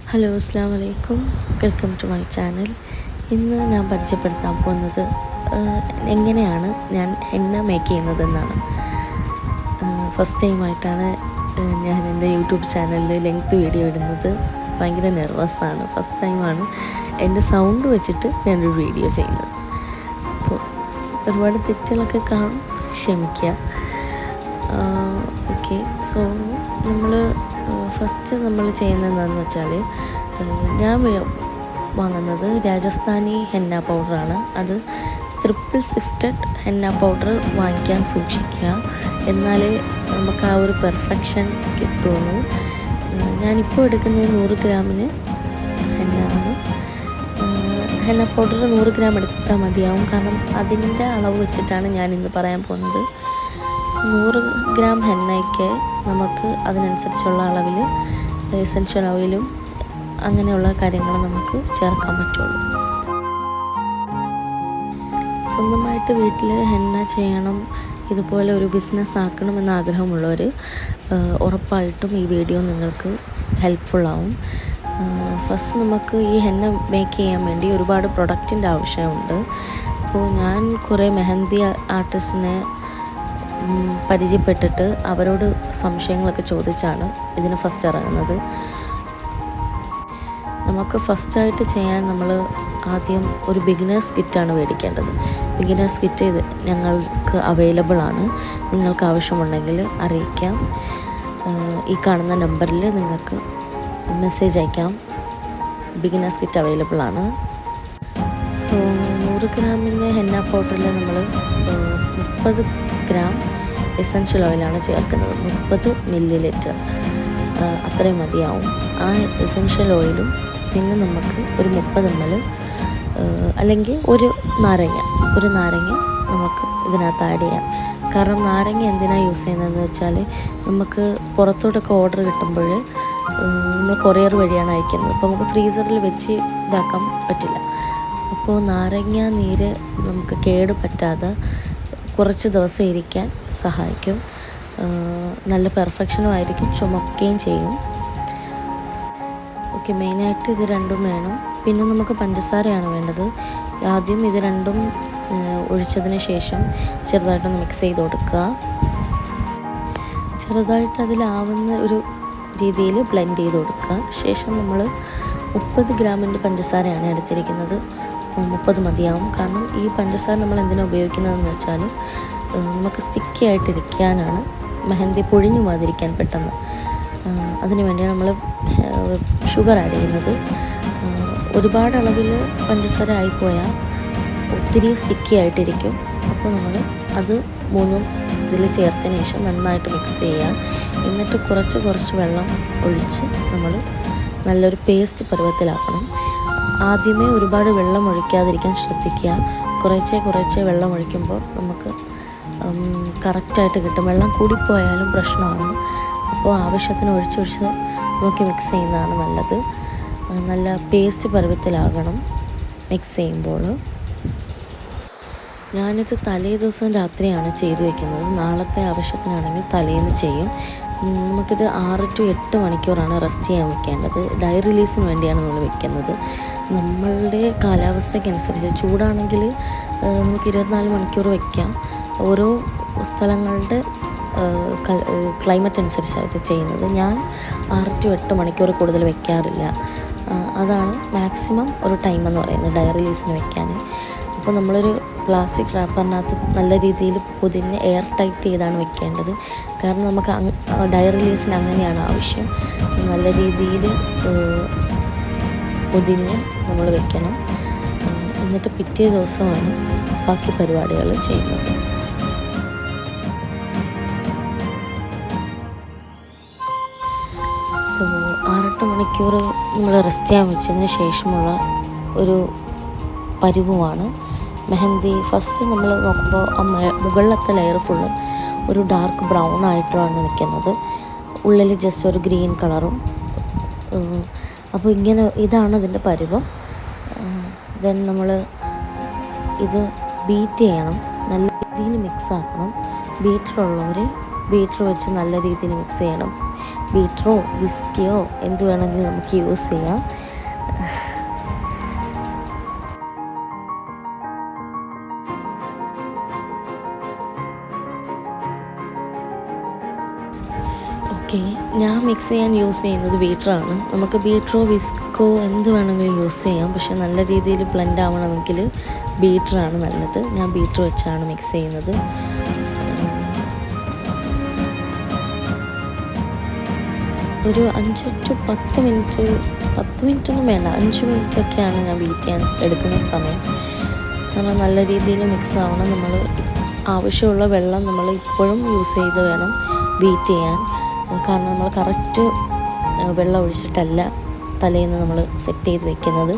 Hello, അസ്സാം വലൈക്കും. Welcome to my channel. ഇന്ന് ഞാൻ പരിചയപ്പെടുത്താൻ പോകുന്നത് എങ്ങനെയാണ് ഞാൻ ഹെന്ന മേക്ക് ചെയ്യുന്നതെന്നാണ്. ഫസ്റ്റ് ടൈമായിട്ടാണ് ഞാൻ എൻ്റെ യൂട്യൂബ് ചാനലിൽ ലെങ്ത് വീഡിയോ ഇടുന്നത്. ഭയങ്കര നെർവസാണ്. ഫസ്റ്റ് ടൈമാണ് എൻ്റെ സൗണ്ട് വെച്ചിട്ട് ഞാനൊരു വീഡിയോ ചെയ്യുന്നത്. അപ്പോൾ ഒരുപാട് തെറ്റുകളൊക്കെ കാണും, ക്ഷമിക്കുക. ഓക്കെ, സോ ഫസ്റ്റ് നമ്മൾ ചെയ്യുന്നത് എന്താണെന്ന് വെച്ചാൽ, ഞാൻ വാങ്ങുന്നത് രാജസ്ഥാനി ഹെന്ന പൗഡറാണ്. അത് ട്രിപ്പിൾ സിഫ്റ്റഡ് ഹെന്ന പൗഡർ വാങ്ങിക്കാൻ സൂക്ഷിക്കുക, എന്നാലേ നമുക്ക് ആ ഒരു പെർഫെക്ഷൻ കിട്ടുള്ളൂ. ഞാനിപ്പോൾ എടുക്കുന്നത് 100 ഗ്രാമിന് ഹെന്ന ആണ്. ഹെന്ന പൗഡർ 100 ഗ്രാം എടുത്താൽ മതിയാവും, കാരണം അതിൻ്റെ അളവ് വെച്ചിട്ടാണ് ഞാനിന്ന് പറയാൻ പോകുന്നത്. 100 ഗ്രാം ഹെന്നയ്ക്ക് നമുക്ക് അതിനനുസരിച്ചുള്ള അളവിൽ എസൻഷ്യൽ ഓയിലും അങ്ങനെയുള്ള കാര്യങ്ങൾ നമുക്ക് ചേർക്കാൻ പറ്റുള്ളൂ. സ്വന്തമായിട്ട് വീട്ടിൽ ഹെന്ന ചെയ്യണം, ഇതുപോലെ ഒരു ബിസിനസ് ആക്കണമെന്ന് ആഗ്രഹമുള്ളവർ ഉറപ്പായിട്ടും ഈ വീഡിയോ നിങ്ങൾക്ക് ഹെൽപ്ഫുള്ളാവും. ഫസ്റ്റ് നമുക്ക് ഈ ഹെന്ന മേക്ക് ചെയ്യാൻ വേണ്ടി ഒരുപാട് പ്രൊഡക്റ്റിൻ്റെ ആവശ്യമുണ്ട്. അപ്പോൾ ഞാൻ കുറേ മെഹന്തി ആർട്ടിസ്റ്റിനെ പരിചയപ്പെട്ടിട്ട് അവരോട് സംശയങ്ങളൊക്കെ ചോദിച്ചാണ് ഇതിന് ഫസ്റ്റ് ഇറങ്ങുന്നത്. നമുക്ക് ഫസ്റ്റായിട്ട് ചെയ്യാൻ നമ്മൾ ആദ്യം ഒരു ബിഗിനേഴ്സ് കിറ്റാണ് മേടിക്കേണ്ടത്. ബിഗിനേഴ്സ് കിറ്റ് ഇത് ഞങ്ങൾക്ക് അവൈലബിൾ ആണ്. നിങ്ങൾക്ക് ആവശ്യമുണ്ടെങ്കിൽ അറിയിക്കാം. ഈ കാണുന്ന നമ്പറിൽ നിങ്ങൾക്ക് മെസ്സേജ് അയക്കാം. ബിഗിനേഴ്സ് കിറ്റ് അവൈലബിൾ ആണ്. സോ 100 ഗ്രാമിൻ്റെ ഹെന്ന പൗഡറിൽ നമ്മൾ 30 ഗ്രാം എസൻഷ്യൽ ഓയിലാണ് ചേർക്കുന്നത്. 30 ml അത്രയും മതിയാവും. ആ എസൻഷ്യൽ ഓയിലും പിന്നെ നമുക്ക് ഒരു 30 ml അല്ലെങ്കിൽ ഒരു നാരങ്ങ നമുക്ക് ഇതിനകത്ത് ആഡ് ചെയ്യാം. കാരണം നാരങ്ങ എന്തിനാണ് യൂസ് ചെയ്യുന്നതെന്ന് വെച്ചാൽ, നമുക്ക് പുറത്തോട്ടൊക്കെ ഓർഡർ കിട്ടുമ്പോൾ നമ്മൾ കൊറിയർ വഴിയാണ് അയക്കുന്നത്. അപ്പോൾ നമുക്ക് ഫ്രീസറിൽ വെച്ച് ഇതാക്കാൻ പറ്റില്ല. അപ്പോൾ നാരങ്ങ നീര് നമുക്ക് കേട് പറ്റാതെ കുറച്ച് ദിവസം ഇരിക്കാൻ സഹായിക്കും. നല്ല പെർഫെക്ഷനും ആയിരിക്കും, ചുമക്കുകയും ചെയ്യും. ഓക്കെ, മെയിനായിട്ട് ഇത് രണ്ടും വേണം. പിന്നെ നമുക്ക് പഞ്ചസാരയാണ് വേണ്ടത്. ആദ്യം ഇത് രണ്ടും ഒഴിച്ചതിന് ശേഷം ചെറുതായിട്ടൊന്ന് മിക്സ് ചെയ്ത് കൊടുക്കുക. ചെറുതായിട്ട് അതിലാവുന്ന ഒരു രീതിയിൽ ബ്ലെൻഡ് ചെയ്ത് കൊടുക്കുക. ശേഷം നമ്മൾ 30 ഗ്രാമിൻ്റെ പഞ്ചസാരയാണ് എടുത്തിരിക്കുന്നത്. 30 മതിയാവും. കാരണം ഈ പഞ്ചസാര നമ്മൾ എന്തിനാണ് ഉപയോഗിക്കുന്നതെന്ന് വെച്ചാൽ, നമുക്ക് സ്റ്റിക്കി ആയിട്ടിരിക്കാനാണ്. മെഹന്തി പൊഴിഞ്ഞു പോകാതിരിക്കാൻ പെട്ടെന്ന്. അതിനു വേണ്ടിയാണ് നമ്മൾ ഷുഗർ ആഡ് ചെയ്യുന്നത്. ഒരുപാട് അളവിൽ പഞ്ചസാര ആയിപ്പോയാൽ ഒത്തിരി സ്റ്റിക്കി ആയിട്ടിരിക്കും. അപ്പോൾ നമ്മൾ അത് മൂന്നും ഇതിൽ ചേർത്തതിന് ശേഷം നന്നായിട്ട് മിക്സ് ചെയ്യുക. എന്നിട്ട് കുറച്ച് വെള്ളം ഒഴിച്ച് നമ്മൾ നല്ലൊരു പേസ്റ്റ് പരുവത്തിലാക്കണം. ആദ്യമേ ഒരുപാട് വെള്ളം ഒഴിക്കാതിരിക്കാൻ ശ്രദ്ധിക്കുക. കുറേശ്ശെ വെള്ളം ഒഴിക്കുമ്പോൾ നമുക്ക് കറക്റ്റായിട്ട് കിട്ടും. വെള്ളം കൂടിപ്പോയാലും പ്രശ്നമാണ്. അപ്പോൾ ആവശ്യത്തിന് ഒഴിച്ച് നോക്കി മിക്സ് ചെയ്യുന്നതാണ് നല്ലത്. നല്ല പേസ്റ്റ് പരുവത്തിലാകണം മിക്സ് ചെയ്യുമ്പോൾ. ഞാനിത് തലേ ദിവസം രാത്രിയാണ് ചെയ്തു വയ്ക്കുന്നത്. നാളത്തെ ആവശ്യത്തിനാണെങ്കിൽ തലേന്ന് ചെയ്യും. നമുക്കിത് 6 to 8 മണിക്കൂറാണ് റെസ്റ്റ് ചെയ്യാൻ വെക്കേണ്ടത്. ഡൈ റിലീസിന് വേണ്ടിയാണ് നമ്മൾ വെക്കുന്നത്. നമ്മളുടെ കാലാവസ്ഥയ്ക്കനുസരിച്ച് ചൂടാണെങ്കിൽ നമുക്ക് 24 മണിക്കൂർ വയ്ക്കാം. ഓരോ സ്ഥലങ്ങളുടെ ക്ലൈമറ്റ് അനുസരിച്ചാണ് ഇത് ചെയ്യുന്നത്. ഞാൻ 6 to 8 മണിക്കൂർ കൂടുതൽ വയ്ക്കാറില്ല. അതാണ് മാക്സിമം ഒരു ടൈം എന്ന് പറയുന്നത് ഡൈ റിലീസിന് വെക്കാൻ. അപ്പോൾ നമ്മളൊരു പ്ലാസ്റ്റിക് റാപ്പറിനകത്ത് നല്ല രീതിയിൽ പൊതിഞ്ഞ് എയർ ടൈറ്റ് ചെയ്താണ് വെക്കേണ്ടത്. കാരണം നമുക്ക് ഡൈ റിലീസിന് അങ്ങനെയാണ് ആവശ്യം. നല്ല രീതിയിൽ പൊതിഞ്ഞ് നമ്മൾ വെക്കണം. എന്നിട്ട് പിറ്റേ ദിവസമാണ് ബാക്കി പരിപാടികൾ ചെയ്യുന്നത്. സോ 6-8 മണിക്കൂർ നമ്മൾ റെസ്റ്റ് ചെയ്യാൻ വെച്ചതിന് ശേഷമുള്ള ഒരു പരുവമാണ് മെഹന്തി. ഫസ്റ്റ് നമ്മൾ നോക്കുമ്പോൾ മുകളിലത്തെ ലെയർ ഫുള്ള് ഒരു ഡാർക്ക് ബ്രൗൺ ആയിട്ടാണ് നിൽക്കുന്നത്. ഉള്ളിൽ ജസ്റ്റ് ഒരു ഗ്രീൻ കളറും. അപ്പോൾ ഇതാണ് ഇതിൻ്റെ പരുവം. ദെൻ നമ്മൾ ഇത് ബീറ്റ് ചെയ്യണം, നല്ല രീതിയിൽ മിക്സ് ആക്കണം. ബീറ്ററുള്ളവർ ബീറ്റർ വെച്ച് നല്ല രീതിയിൽ മിക്സ് ചെയ്യണം. ബീറ്ററോ വിസ്കിയോ എന്ത് വേണമെങ്കിലും നമുക്ക് യൂസ് ചെയ്യാം. ഓക്കെ, ഞാൻ മിക്സ് ചെയ്യാൻ യൂസ് ചെയ്യുന്നത് ബീറ്ററാണ്. നമുക്ക് ബീറ്ററോ വിസ്കോ എന്ത് വേണമെങ്കിലും യൂസ് ചെയ്യാം. പക്ഷെ നല്ല രീതിയിൽ ബ്ലെൻഡ് ആവണമെങ്കിൽ ബീറ്ററാണ് നല്ലത്. ഞാൻ ബീറ്റർ വെച്ചാണ് മിക്സ് ചെയ്യുന്നത്. ഒരു 5 to 10 മിനിറ്റ്, 10 മിനിറ്റൊന്നും വേണ്ട, 5 മിനിറ്റൊക്കെയാണ് ഞാൻ ബീറ്റ് ചെയ്യാൻ എടുക്കുന്ന സമയം. കാരണം നല്ല രീതിയിൽ മിക്സ് ആവണം. നമ്മൾ ആവശ്യമുള്ള വെള്ളം നമ്മൾ ഇപ്പോഴും യൂസ് ചെയ്ത് വേണം ബീറ്റ് ചെയ്യാൻ. കാരണം നമ്മൾ കറക്റ്റ് വെള്ളം ഒഴിച്ചിട്ടല്ല തലേന്ന് നമ്മൾ സെറ്റ് ചെയ്ത് വെക്കുന്നത്.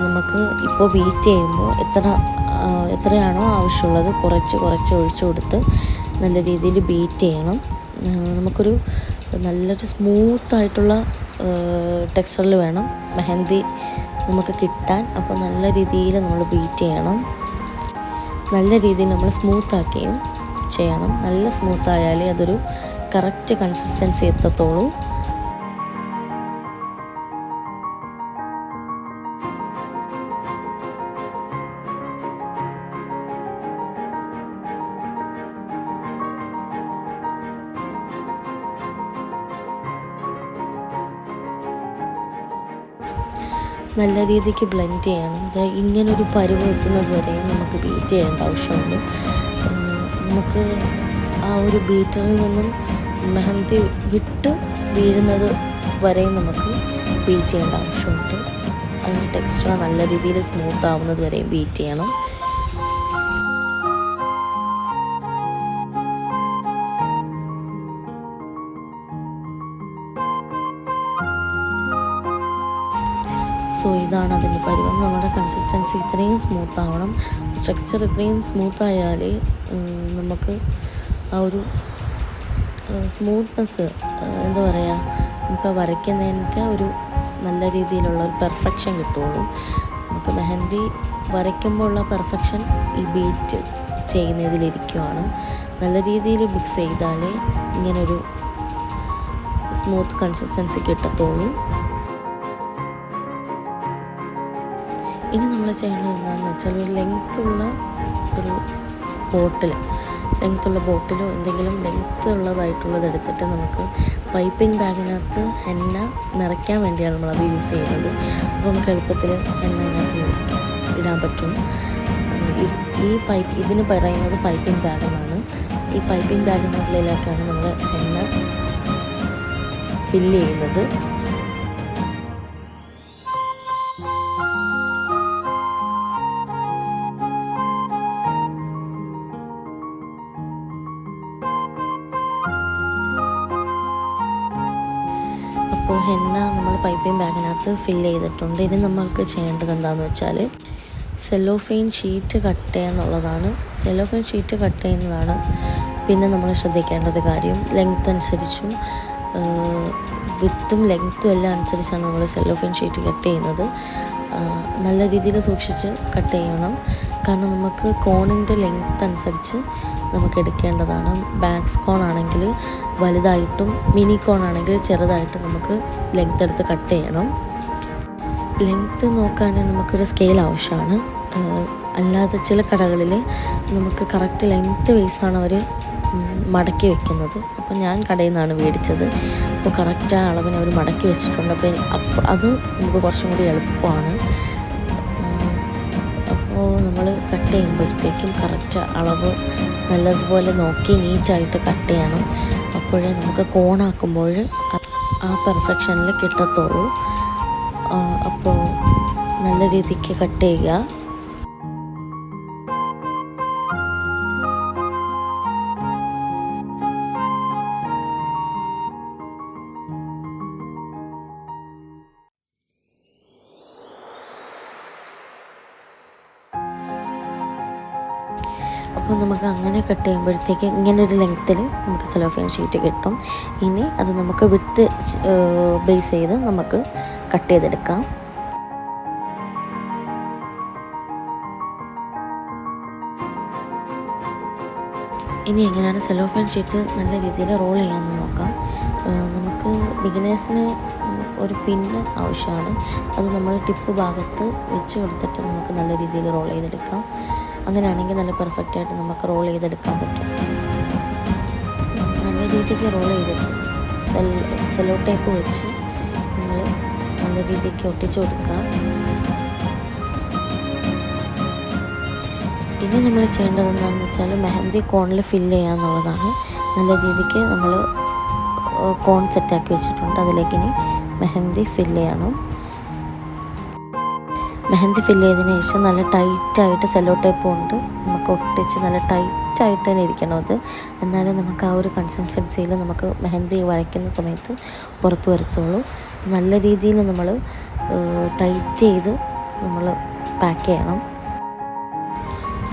നമുക്ക് ഇപ്പോൾ ബീറ്റ് ചെയ്യുമ്പോൾ എത്രയാണോ ആവശ്യമുള്ളത് കുറച്ച് ഒഴിച്ചു കൊടുത്ത് നല്ല രീതിയിൽ ബീറ്റ് ചെയ്യണം. നമുക്കൊരു നല്ലൊരു സ്മൂത്തായിട്ടുള്ള ടെക്സ്ചറിൽ വേണം മെഹന്തി നമുക്ക് കിട്ടാൻ. അപ്പോൾ നല്ല രീതിയിൽ നമ്മൾ ബീറ്റ് ചെയ്യണം. നല്ല രീതിയിൽ നമ്മൾ സ്മൂത്താക്കുകയും ചെയ്യണം. നല്ല സ്മൂത്തായാലേ അതൊരു കറക്റ്റ് കൺസിസ്റ്റൻസി എത്തത്തുള്ളൂ. നല്ല രീതിക്ക് ബ്ലെൻഡ് ചെയ്യണം. ഇങ്ങനൊരു പരുവം എത്തുന്നത് വരെ നമുക്ക് ബീറ്റ് ചെയ്യേണ്ട ആവശ്യമുണ്ട്. നമുക്ക് ആ ഒരു ബീറ്ററിൽ നിന്നും മെഹന്തി വിട്ട് വീഴുന്നത് വരെ നമുക്ക് ബീറ്റ് ചെയ്യേണ്ട ആവശ്യമുണ്ട്. അതിൻ്റെ ടെക്സ്ചർ നല്ല രീതിയിൽ സ്മൂത്ത് ആവുന്നത് വരെയും ബീറ്റ് ചെയ്യണം. സോ ഇതാണ് അതിൻ്റെ പരുവം. നമ്മുടെ കൺസിസ്റ്റൻസി ഇത്രയും സ്മൂത്ത് ആവണം. ടെക്സ്ചർ ഇത്രയും സ്മൂത്തായാലേ നമുക്ക് ആ ഒരു സ്മൂത്ത്നെസ് എന്താ പറയുക, നമുക്ക് വരയ്ക്കുന്നതിൻ്റെ ഒരു നല്ല രീതിയിലുള്ള ഒരു പെർഫെക്ഷൻ കിട്ടുള്ളൂ. നമുക്ക് മെഹന്തി വരയ്ക്കുമ്പോൾ ഉള്ള പെർഫെക്ഷൻ ഈ ബീറ്റ് ചെയ്യുന്നതിലിരിക്കുവാണ്. നല്ല രീതിയിൽ മിക്സ് ചെയ്താലേ ഇങ്ങനൊരു സ്മൂത്ത് കൺസിസ്റ്റൻസി കിട്ടത്തുള്ളൂ. ഇനി നമ്മൾ ചെയ്യേണ്ടത് എന്താണെന്ന് വെച്ചാൽ ഒരു ലെങ്ത്തുള്ള ബോട്ടിലോ എന്തെങ്കിലും ലെങ്ത്ത് ഉള്ളതായിട്ടുള്ളത് എടുത്തിട്ട് നമുക്ക് പൈപ്പിംഗ് ബാഗിനകത്ത് ഹെന്ന നിറയ്ക്കാൻ വേണ്ടിയാണ് നമ്മളത് യൂസ് ചെയ്യുന്നത്. അപ്പോൾ നമുക്ക് എളുപ്പത്തിൽ ഹെന്ന അതിനകത്ത് ഇടാൻ പറ്റും. ഇതിന് പറയുന്നത് പൈപ്പിംഗ് ബാഗ് എന്നാണ്. ഈ പൈപ്പിംഗ് ബാഗിനുള്ളിലേക്കാണ് നമ്മൾ ഹെന്ന ഫില്ല് ചെയ്യുന്നത്. അപ്പോൾ ഹെന്ന നമ്മൾ പൈപ്പിംഗ് ബാഗിനകത്ത് ഫില്ല് ചെയ്തിട്ടുണ്ട്. ഇനി നമ്മൾക്ക് ചെയ്യേണ്ടത് എന്താണെന്ന് വെച്ചാൽ സെല്ലോഫെയിൻ ഷീറ്റ് കട്ട് ചെയ്യുന്നുള്ളതാണ്. സെല്ലോഫെയിൻ ഷീറ്റ് കട്ട് ചെയ്യുന്നതാണ് പിന്നെ നമ്മൾ ശ്രദ്ധിക്കേണ്ട ഒരു കാര്യം. ലെങ്ത്ത് അനുസരിച്ചും വിത്തും ലെങ്ത്തും എല്ലാം അനുസരിച്ചാണ് നമ്മൾ സെല്ലോഫെയിൻ ഷീറ്റ് കട്ട് ചെയ്യുന്നത്. നല്ല രീതിയിൽ സൂക്ഷിച്ച് കട്ട് ചെയ്യണം. കാരണം നമുക്ക് കോണിൻ്റെ ലെങ്ത്ത് അനുസരിച്ച് നമുക്ക് എടുക്കേണ്ടതാണ്. ബാക്സ് കോൺ ആണെങ്കിൽ വലുതായിട്ടും മിനി കോൺ ആണെങ്കിൽ ചെറുതായിട്ടും നമുക്ക് ലെങ്ത്ത് എടുത്ത് കട്ട് ചെയ്യണം. ലെങ്ത്ത് നോക്കാൻ നമുക്കൊരു സ്കെയിൽ ആവശ്യമാണ്. അല്ലാതെ ചില കടകളിൽ നമുക്ക് കറക്റ്റ് ലെങ്ത്ത് വൈസാണ് അവർ മടക്കി വെക്കുന്നത്. അപ്പോൾ ഞാൻ കടയിൽ നിന്നാണ് മേടിച്ചത്. അപ്പോൾ കറക്റ്റ് ആ അളവിന് അവർ മടക്കി വെച്ചിട്ടുണ്ട്. അപ്പോൾ അത് നമുക്ക് കുറച്ചും കൂടി എളുപ്പമാണ്. അപ്പോൾ നമ്മൾ കട്ട് ചെയ്യുമ്പോഴത്തേക്കും കറക്റ്റ് അളവ് നല്ലതുപോലെ നോക്കി നീറ്റായിട്ട് കട്ട് ചെയ്യണം. അപ്പോഴേ നമുക്ക് കോണാക്കുമ്പോൾ ആ പെർഫെക്ഷനിൽ കിട്ടത്തുള്ളൂ. അപ്പോൾ നല്ല രീതിക്ക് കട്ട് ചെയ്യുക. അപ്പോൾ നമുക്ക് അങ്ങനെ കട്ട് ചെയ്യുമ്പോഴത്തേക്ക് ഇങ്ങനൊരു ലെങ്ത്തിൽ നമുക്ക് സെലോഫെയിൻ ഷീറ്റ് കിട്ടും. ഇനി അത് നമുക്ക് വിട്ട് ബേസ് ചെയ്ത് നമുക്ക് കട്ട് ചെയ്തെടുക്കാം. ഇനി എങ്ങനെയാണ് സെലോഫെയിൻ ഷീറ്റ് നല്ല രീതിയിൽ റോൾ ചെയ്യാമെന്ന് നോക്കാം. നമുക്ക് ബിഗിനേഴ്സിന് ഒരു പിന്ന് ആവശ്യമാണ്. അത് നമ്മൾ ടിപ്പ് ഭാഗത്ത് വെച്ച് കൊടുത്തിട്ട് നമുക്ക് നല്ല രീതിയിൽ റോൾ ചെയ്തെടുക്കാം. അങ്ങനെയാണെങ്കിൽ നല്ല പെർഫെക്റ്റായിട്ട് നമുക്ക് റോൾ ചെയ്തെടുക്കാൻ പറ്റും. നല്ല രീതിക്ക് റോൾ ചെയ്തിട്ട് സെല്ലോ ടേപ്പ് വെച്ച് നമ്മൾ നല്ല രീതിക്ക് ഒട്ടിച്ചു കൊടുക്കുക. ഇനി നമ്മൾ ചെയ്യേണ്ടത് എന്താണെന്ന് വെച്ചാൽ മെഹന്തി കോണിൽ ഫില്ല് ചെയ്യുക എന്നുള്ളതാണ്. നല്ല രീതിക്ക് നമ്മൾ കോൺ സെറ്റാക്കി വെച്ചിട്ടുണ്ട്. അതിലേക്ക് ഇനി മെഹന്തി ഫില്ല് ചെയ്യണം. മെഹന്തി ഫില്ല് ചെയ്തതിന് ശേഷം നല്ല ടൈറ്റായിട്ട് സെല്ലോ ടേപ്പ് കൊണ്ട് നമുക്ക് ഒട്ടിച്ച് നല്ല ടൈറ്റായിട്ട് തന്നെ ഇരിക്കണം അത്. എന്നാലും നമുക്ക് ആ ഒരു കൺസിസ്റ്റൻസിയിൽ നമുക്ക് മെഹന്തി വരയ്ക്കുന്ന സമയത്ത് പുറത്ത് വരത്തുള്ളൂ. നല്ല രീതിയിൽ നമ്മൾ ടൈറ്റ് ചെയ്ത് നമ്മൾ പാക്ക് ചെയ്യണം.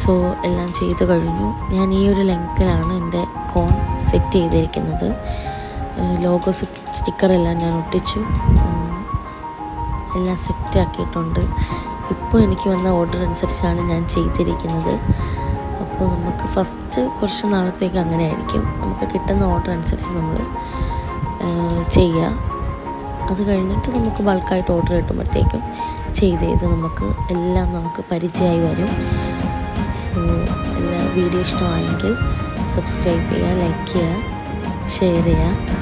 സോ എല്ലാം ചെയ്ത് കഴിഞ്ഞു. ഞാൻ ഈ ഒരു ലെങ്ത്തിലാണ് എൻ്റെ കോൺ സെറ്റ് ചെയ്തിരിക്കുന്നത്. ലോഗോ സ്റ്റിക്കറെല്ലാം ഞാൻ ഒട്ടിച്ചു, എല്ലാം സെറ്റാക്കിയിട്ടുണ്ട്. ഇപ്പോൾ എനിക്ക് വന്ന ഓർഡർ അനുസരിച്ചാണ് ഞാൻ ചെയ്തിരിക്കുന്നത്. അപ്പോൾ നമുക്ക് ഫസ്റ്റ് കുറച്ച് നാളത്തേക്ക് അങ്ങനെ ആയിരിക്കും. നമുക്ക് കിട്ടുന്ന ഓർഡർ അനുസരിച്ച് നമ്മൾ ചെയ്യുക. അത് കഴിഞ്ഞിട്ട് നമുക്ക് ബൾക്കായിട്ട് ഓർഡർ കിട്ടുമ്പോഴത്തേക്കും ചെയ്ത് നമുക്ക് എല്ലാം നമുക്ക് പരിചയമായി വരും. സോ എല്ലാ വീഡിയോ ഇഷ്ടമായെങ്കിൽ സബ്സ്ക്രൈബ് ചെയ്യുക, ലൈക്ക് ചെയ്യുക, ഷെയർ ചെയ്യുക.